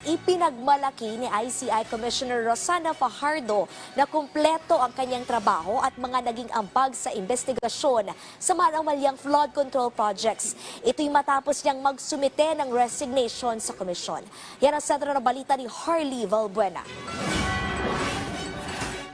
Ipinagmalaki ni ICI Commissioner Rosana Fajardo na kumpleto ang kanyang trabaho at mga naging ambag sa investigasyon sa manumalyang flood control projects. Ito'y matapos niyang magsumite ng resignation sa komisyon. Yan ang sentro ng balita ni Harley Valbuena.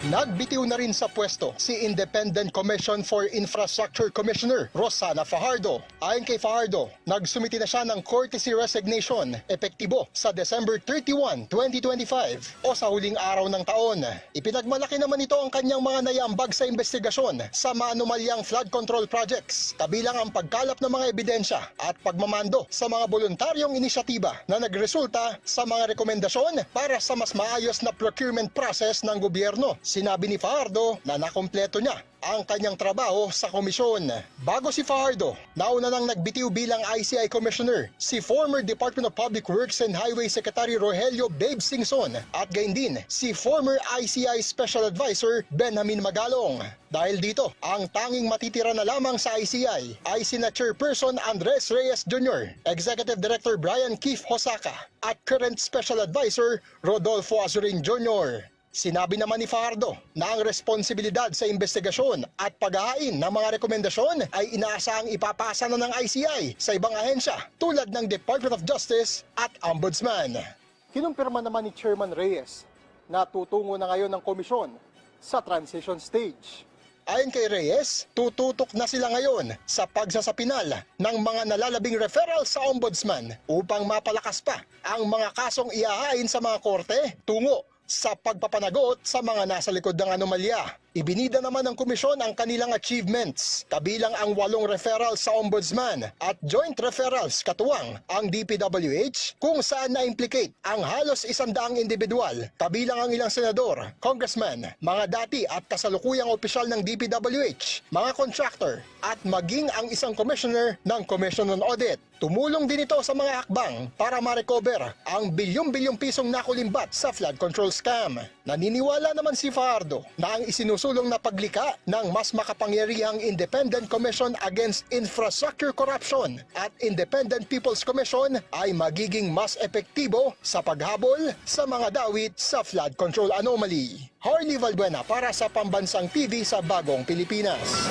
Nagbitiw na rin sa pwesto si Independent Commission for Infrastructure Commissioner Rosana Fajardo. Ayon kay Fajardo, nagsumiti na siya ng courtesy resignation epektibo sa December 31, 2025 o sa huling araw ng taon. Ipinagmalaki naman ito ang kanyang mga naiambag sa investigasyon sa maanumalyang flood control projects, kabilang ang pagkalap ng mga ebidensya at pagmamando sa mga voluntaryong inisyatiba na nagresulta sa mga rekomendasyon para sa mas maayos na procurement process ng gobyerno. Sinabi ni Fajardo na nakompleto niya ang kanyang trabaho sa komisyon. Bago si Fajardo, nauna nang nagbitiw bilang ICI Commissioner si former Department of Public Works and Highway Secretary Rogelio Babe Singson at gayon din si former ICI Special Advisor Benjamin Magalong. Dahil dito, ang tanging matitira na lamang sa ICI ay sina Chairperson Andres Reyes Jr., Executive Director Brian Keith Hosaka at current Special Advisor Rodolfo Azurin Jr. Sinabi naman ni Fajardo na ang responsibilidad sa investigasyon at paghahain ng mga rekomendasyon ay inaasahang ipapasa na ng ICI sa ibang ahensya tulad ng Department of Justice at Ombudsman. Kinumpirma naman ni Chairman Reyes na tutungo na ngayon ng komisyon sa transition stage. Ayon kay Reyes, tututok na sila ngayon sa pagsasapinal ng mga nalalabing referral sa Ombudsman upang mapalakas pa ang mga kasong iahain sa mga korte tungo sa pagpapanagot sa mga nasa likod ng anomalya. Ibinida naman ng komisyon ang kanilang achievements, kabilang ang 8 referrals sa Ombudsman at joint referrals katuwang ang DPWH kung saan na-implicate ang halos 100 individual, kabilang ang ilang senador, congressman, mga dati at kasalukuyang opisyal ng DPWH, mga contractor at maging ang isang commissioner ng Commission on Audit. Tumulong din ito sa mga hakbang para ma-recover ang bilyong-bilyong pisong nakulimbat sa flood control scam. Naniniwala naman si Fajardo na ang isinusulong na paglika ng mas makapangyarihang Independent Commission Against Infrastructure Corruption at Independent People's Commission ay magiging mas epektibo sa paghabol sa mga dawit sa flood control anomaly. Harley Valbuena para sa Pambansang TV sa Bagong Pilipinas.